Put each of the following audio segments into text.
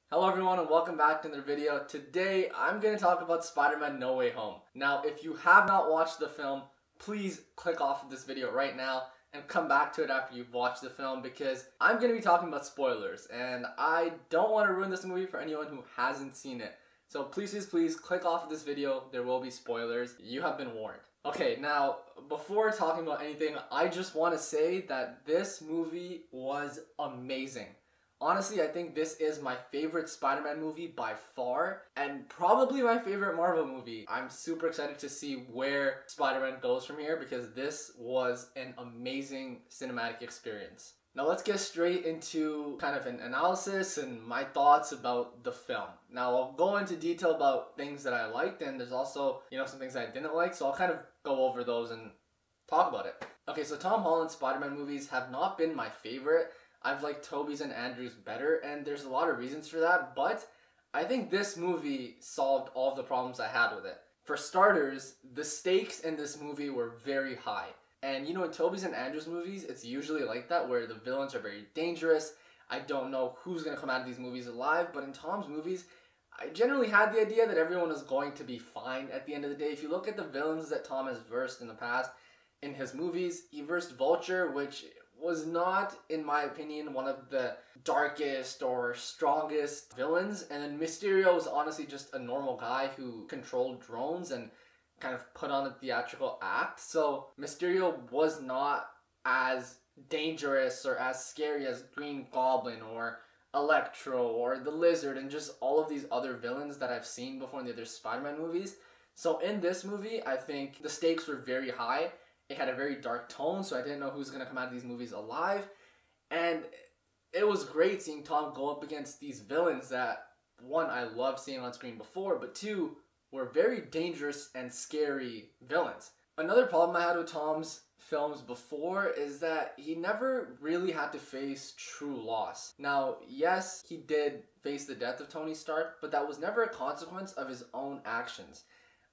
Hello everyone and welcome back to another video. Today I'm going to talk about Spider-Man No Way Home. Now if you have not watched the film, please click off of this video right now and come back to it after you've watched the film because I'm going to be talking about spoilers and I don't want to ruin this movie for anyone who hasn't seen it. So please click off of this video. There will be spoilers. You have been warned. Okay, now before talking about anything, I just want to say that this movie was amazing. Honestly, I think this is my favorite Spider-Man movie by far, and probably my favorite Marvel movie. I'm super excited to see where Spider-Man goes from here because this was an amazing cinematic experience. Now let's get straight into kind of an analysis and my thoughts about the film. Now I'll go into detail about things that I liked, and there's also, some things I didn't like, so I'll kind of go over those and talk about it. Okay, so Tom Holland's Spider-Man movies have not been my favorite. I've liked Tobey's and Andrew's better, and there's a lot of reasons for that, but I think this movie solved all of the problems I had with it. For starters, the stakes in this movie were very high. And in Tobey's and Andrew's movies, it's usually like that, where the villains are very dangerous. I don't know who's going to come out of these movies alive, but in Tom's movies, I generally had the idea that everyone was going to be fine at the end of the day. If you look at the villains that Tom has versed in the past, in his movies, he versed Vulture, which was not, in my opinion, one of the darkest or strongest villains. And then Mysterio was honestly just a normal guy who controlled drones and kind of put on a theatrical act. So Mysterio was not as dangerous or as scary as Green Goblin or Electro or the Lizard and just all of these other villains that I've seen before in the other Spider-Man movies. So in this movie, I think the stakes were very high. It had a very dark tone, so I didn't know who was going to come out of these movies alive. And it was great seeing Tom go up against these villains that, one, I loved seeing on screen before, but two, were very dangerous and scary villains. Another problem I had with Tom's films before is that he never really had to face true loss. Now, yes, he did face the death of Tony Stark, but that was never a consequence of his own actions.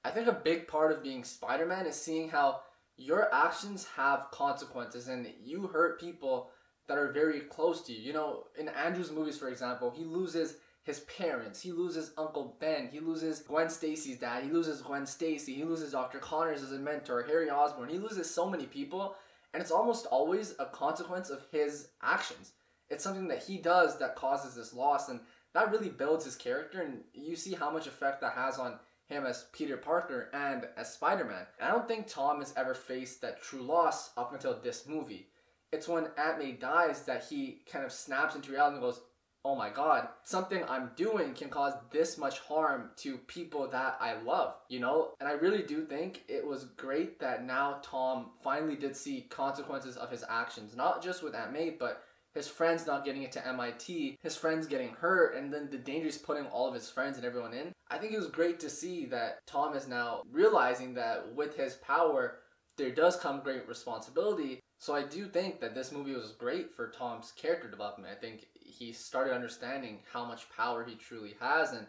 I think a big part of being Spider-Man is seeing how your actions have consequences and you hurt people that are very close to you. In Andrew's movies, for example, he loses his parents, he loses Uncle Ben, he loses Gwen Stacy's dad, he loses Gwen Stacy, he loses Dr. Connors as a mentor, Harry Osborn, he loses so many people, and it's almost always a consequence of his actions. It's something that he does that causes this loss, and that really builds his character, and you see how much effect that has on him as Peter Parker and as Spider-Man. And I don't think Tom has ever faced that true loss up until this movie. It's when Aunt May dies that he kind of snaps into reality and goes, oh my god, something I'm doing can cause this much harm to people that I love, And I really do think it was great that now Tom finally did see consequences of his actions, not just with Aunt May, but his friends not getting into MIT, his friends getting hurt, and then the danger he's putting all of his friends and everyone in. I think it was great to see that Tom is now realizing that with his power, there does come great responsibility. So I do think that this movie was great for Tom's character development. I think he started understanding how much power he truly has and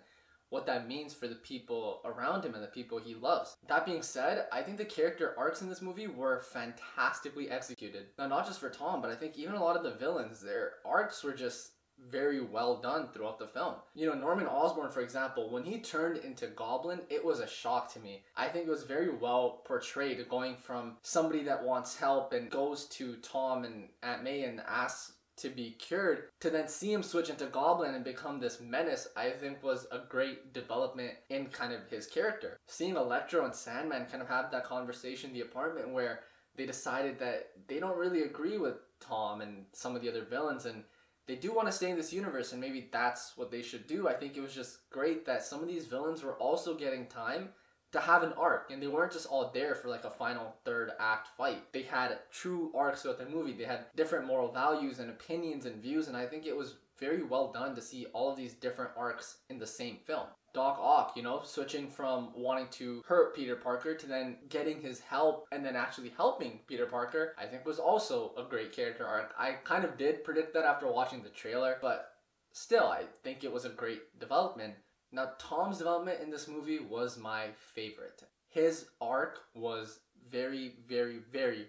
what that means for the people around him and the people he loves. That being said, I think the character arcs in this movie were fantastically executed. Now, not just for Tom, but I think even a lot of the villains, their arcs were just very well done throughout the film. Norman Osborn, for example, when he turned into Goblin, it was a shock to me. I think it was very well portrayed, going from somebody that wants help and goes to Tom and Aunt May and asks to be cured, to then see him switch into Goblin and become this menace, I think was a great development in kind of his character. Seeing Electro and Sandman kind of have that conversation in the apartment where they decided that they don't really agree with Tom and some of the other villains, and they do want to stay in this universe, and maybe that's what they should do. I think it was just great that some of these villains were also getting time to have an arc, and they weren't just all there for like a final third act fight. They had true arcs throughout the movie. They had different moral values and opinions and views, and I think it was very well done to see all of these different arcs in the same film. Doc Ock, switching from wanting to hurt Peter Parker to then getting his help and then actually helping Peter Parker, I think was also a great character arc. I kind of did predict that after watching the trailer, but still, I think it was a great development. Now, Tom's development in this movie was my favorite. His arc was very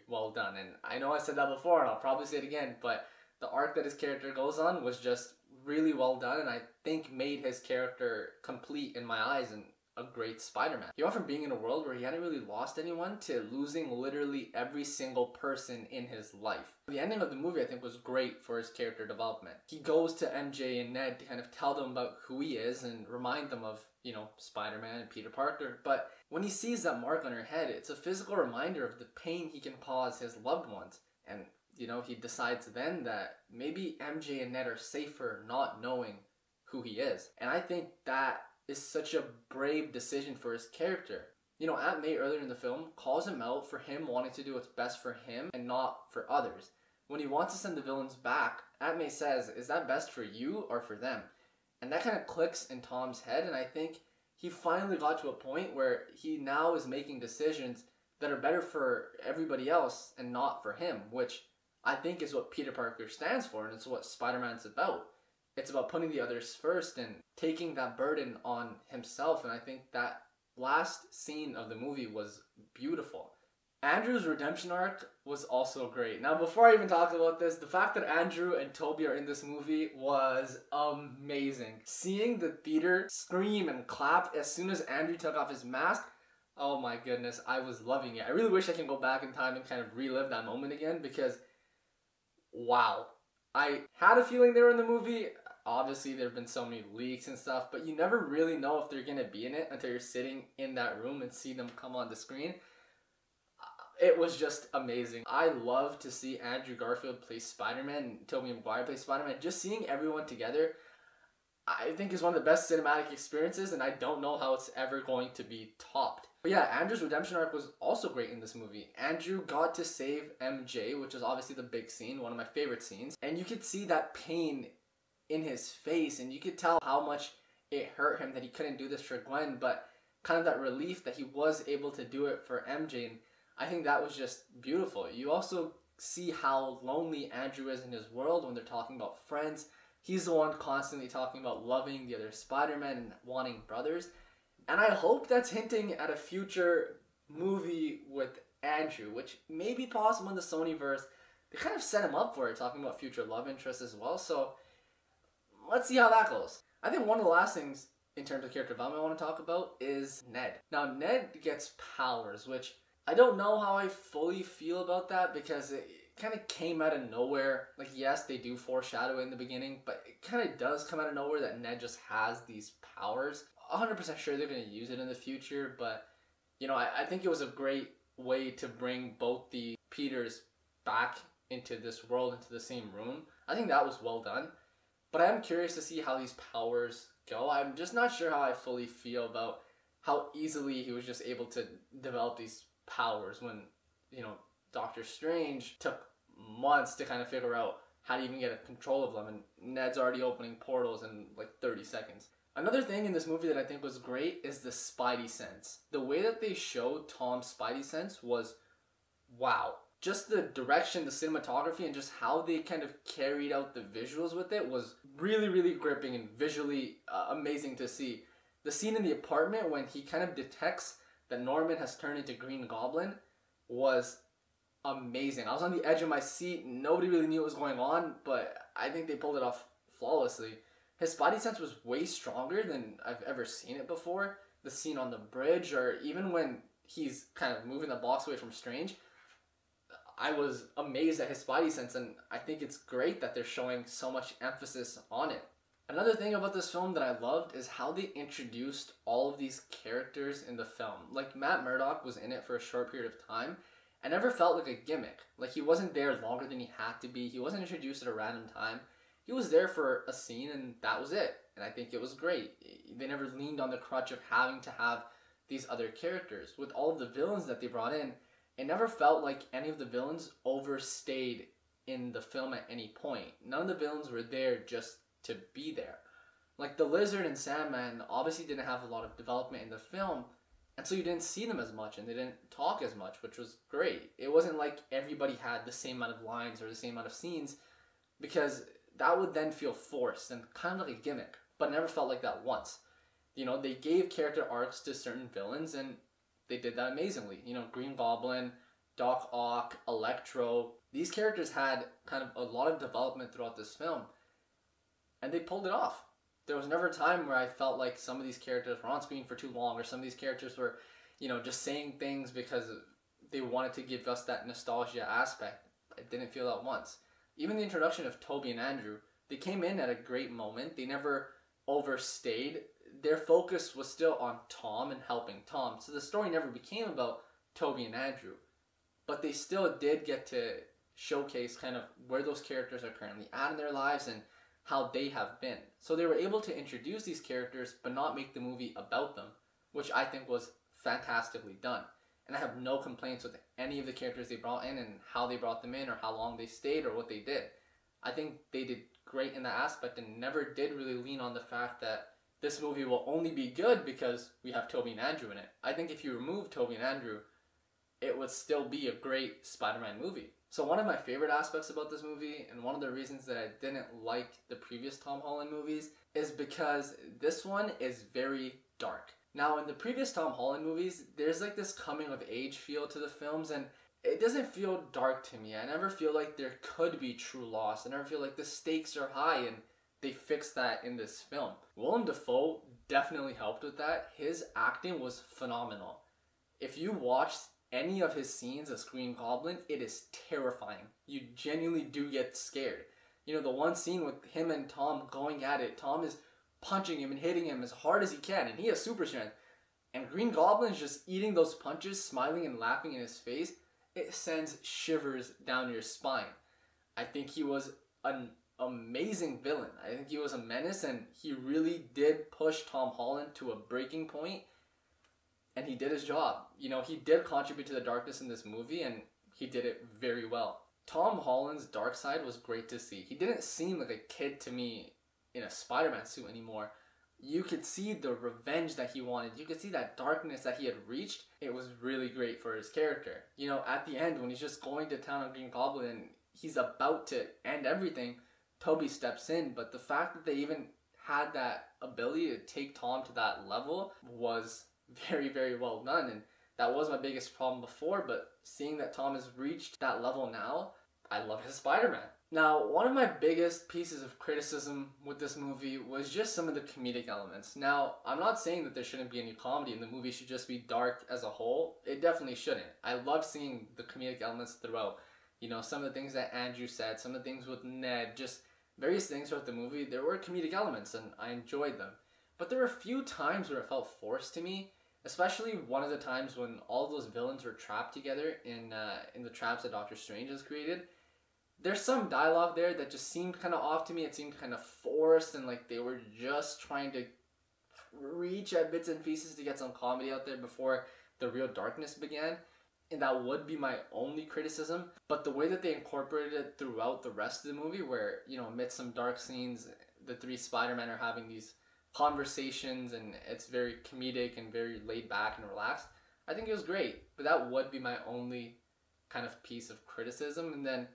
well done, and I know I said that before and I'll probably say it again, but the arc that his character goes on was just really well done, and I think made his character complete in my eyes and a great Spider-Man. He went from being in a world where he hadn't really lost anyone to losing literally every single person in his life. The ending of the movie, I think, was great for his character development. He goes to MJ and Ned to kind of tell them about who he is and remind them of, you know, Spider-Man and Peter Parker. But when he sees that mark on her head, it's a physical reminder of the pain he can cause his loved ones. And, you know, he decides then that maybe MJ and Ned are safer not knowing who he is. And I think that is such a brave decision for his character. You know, Aunt May earlier in the film calls him out for him wanting to do what's best for him and not for others. When he wants to send the villains back, Aunt May says, is that best for you or for them? And that kind of clicks in Tom's head, and I think he finally got to a point where he now is making decisions that are better for everybody else and not for him, which I think is what Peter Parker stands for, and it's what Spider-Man's about. It's about putting the others first and taking that burden on himself, and I think that last scene of the movie was beautiful. Andrew's redemption arc was also great. Now, before I even talk about this, the fact that Andrew and Toby are in this movie was amazing. Seeing the theater scream and clap as soon as Andrew took off his mask, oh my goodness, I was loving it. I really wish I can go back in time and kind of relive that moment again because, wow. I had a feeling they were in the movie. Obviously, there have been so many leaks and stuff, but you never really know if they're going to be in it until you're sitting in that room and see them come on the screen. It was just amazing. I love to see Andrew Garfield play Spider-Man and Tobey Maguire play Spider-Man. Just seeing everyone together, I think is one of the best cinematic experiences, and I don't know how it's ever going to be topped. But yeah, Andrew's redemption arc was also great in this movie. Andrew got to save MJ, which is obviously the big scene, one of my favorite scenes, and you could see that pain in his face, and you could tell how much it hurt him that he couldn't do this for Gwen, but kind of that relief that he was able to do it for MJ, and I think that was just beautiful. You also see how lonely Andrew is in his world when they're talking about friends. He's the one constantly talking about loving the other Spider-Man and wanting brothers, and I hope that's hinting at a future movie with Andrew, which may be possible in the Sonyverse. They kind of set him up for it, talking about future love interests as well, so let's see how that goes. I think one of the last things in terms of character development I want to talk about is Ned. Now, Ned gets powers, which I don't know how I fully feel about that because it kind of came out of nowhere. Like, yes, they do foreshadow it in the beginning, but it kind of does come out of nowhere that Ned just has these powers. 100% sure they're going to use it in the future, but, you know, I think it was a great way to bring both the Peters back into this world, into the same room. I think that was well done. But I am curious to see how these powers go. I'm just not sure how I fully feel about how easily he was just able to develop these powers when, you know, Doctor Strange took months to kind of figure out how to even get a control of them, and Ned's already opening portals in like 30 seconds. Another thing in this movie that I think was great is the Spidey Sense. The way that they showed Tom's Spidey Sense was wow. Just the direction, the cinematography, and just how they kind of carried out the visuals with it was really, really gripping and visually amazing to see. The scene in the apartment when he kind of detects that Norman has turned into Green Goblin was amazing. I was on the edge of my seat. Nobody really knew what was going on, but I think they pulled it off flawlessly. His Spidey Sense was way stronger than I've ever seen it before. The scene on the bridge, or even when he's kind of moving the box away from Strange, I was amazed at his Spidey Sense, and I think it's great that they're showing so much emphasis on it. Another thing about this film that I loved is how they introduced all of these characters in the film. Like, Matt Murdock was in it for a short period of time, and never felt like a gimmick. Like, he wasn't there longer than he had to be. He wasn't introduced at a random time. He was there for a scene, and that was it. And I think it was great. They never leaned on the crutch of having to have these other characters. With all of the villains that they brought in, it never felt like any of the villains overstayed in the film at any point. None of the villains were there just to be there. Like, the Lizard and Sandman obviously didn't have a lot of development in the film, and so you didn't see them as much, and they didn't talk as much, which was great. It wasn't like everybody had the same amount of lines or the same amount of scenes, because that would then feel forced and kind of like a gimmick, but never felt like that once. You know, they gave character arcs to certain villains, and they did that amazingly. You know, Green Goblin, Doc Ock, Electro. These characters had kind of a lot of development throughout this film. and they pulled it off. There was never a time where I felt like some of these characters were on screen for too long, or some of these characters were, just saying things because they wanted to give us that nostalgia aspect. I didn't feel that once. Even the introduction of Toby and Andrew, they came in at a great moment. They never overstayed. Their focus was still on Tom and helping Tom. So the story never became about Toby and Andrew. But they still did get to showcase kind of where those characters are currently at in their lives and how they have been. So they were able to introduce these characters but not make the movie about them, which I think was fantastically done. And I have no complaints with any of the characters they brought in and how they brought them in or how long they stayed or what they did. I think they did great in that aspect and never did really lean on the fact that this movie will only be good because we have Toby and Andrew in it. I think if you remove Toby and Andrew, it would still be a great Spider-Man movie. So one of my favorite aspects about this movie, and one of the reasons that I didn't like the previous Tom Holland movies, is because this one is very dark. Now, in the previous Tom Holland movies, there's like this coming of age feel to the films, and it doesn't feel dark to me. I never feel like there could be true loss. I never feel like the stakes are high, and they fixed that in this film. Willem Dafoe definitely helped with that. His acting was phenomenal. If you watch any of his scenes as Green Goblin, it is terrifying. You genuinely do get scared. The one scene with him and Tom going at it, Tom is punching him and hitting him as hard as he can, and he has super strength. And Green Goblin's just eating those punches, smiling and laughing in his face. It sends shivers down your spine. I think he was an amazing villain. I think he was a menace, and he really did push Tom Holland to a breaking point, and he did his job. He did contribute to the darkness in this movie, and he did it very well. Tom Holland's dark side was great to see. He didn't seem like a kid to me in a Spider-Man suit anymore. You could see the revenge that he wanted. You could see that darkness that he had reached. It was really great for his character. At the end when he's just going to town on Green Goblin and he's about to end everything, Toby steps in. But the fact that they even had that ability to take Tom to that level was very, very well done. And that was my biggest problem before, but seeing that Tom has reached that level now, I love his Spider-Man. Now, one of my biggest pieces of criticism with this movie was just some of the comedic elements. Now, I'm not saying that there shouldn't be any comedy and the movie should just be dark as a whole. It definitely shouldn't. I love seeing the comedic elements throughout. Some of the things that Andrew said, some of the things with Ned, just various things throughout the movie. There were comedic elements and I enjoyed them. But there were a few times where it felt forced to me, especially one of the times when all those villains were trapped together in the traps that Doctor Strange has created. There's some dialogue there that just seemed kind of off to me. It seemed kind of forced and like they were just trying to reach at bits and pieces to get some comedy out there before the real darkness began. And that would be my only criticism. But the way that they incorporated it throughout the rest of the movie where, amidst some dark scenes, the three Spider-Men are having these conversations and it's very comedic and very laid back and relaxed. I think it was great. But that would be my only kind of piece of criticism. And then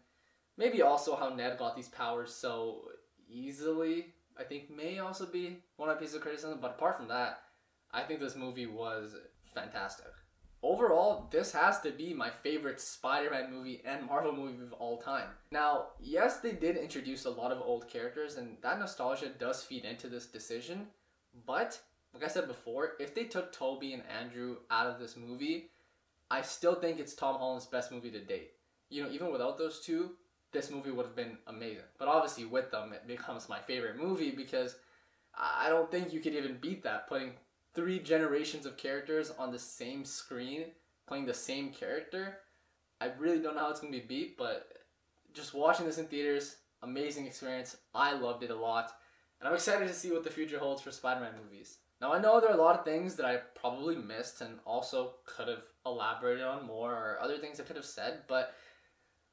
maybe also how Ned got these powers so easily, I think may also be one of my pieces of criticism. But apart from that, I think this movie was fantastic. Overall, this has to be my favorite Spider-Man movie and Marvel movie of all time. Now, yes, they did introduce a lot of old characters, and that nostalgia does feed into this decision. But, like I said before, if they took Toby and Andrew out of this movie, I still think it's Tom Holland's best movie to date. Even without those two, this movie would have been amazing. But obviously with them, it becomes my favorite movie because I don't think you could even beat that, putting 3 generations of characters on the same screen, playing the same character. I really don't know how it's going to be beat, but just watching this in theaters, amazing experience. I loved it a lot, and I'm excited to see what the future holds for Spider-Man movies. Now, I know there are a lot of things that I probably missed and also could have elaborated on more, or other things I could have said, but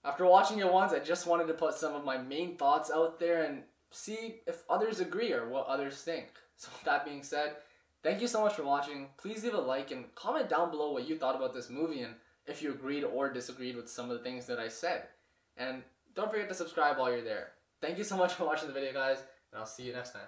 after watching it once, I just wanted to put some of my main thoughts out there and see if others agree or what others think. So with that being said, thank you so much for watching. Please leave a like and comment down below what you thought about this movie and if you agreed or disagreed with some of the things that I said. And don't forget to subscribe while you're there. Thank you so much for watching the video, guys, and I'll see you next time.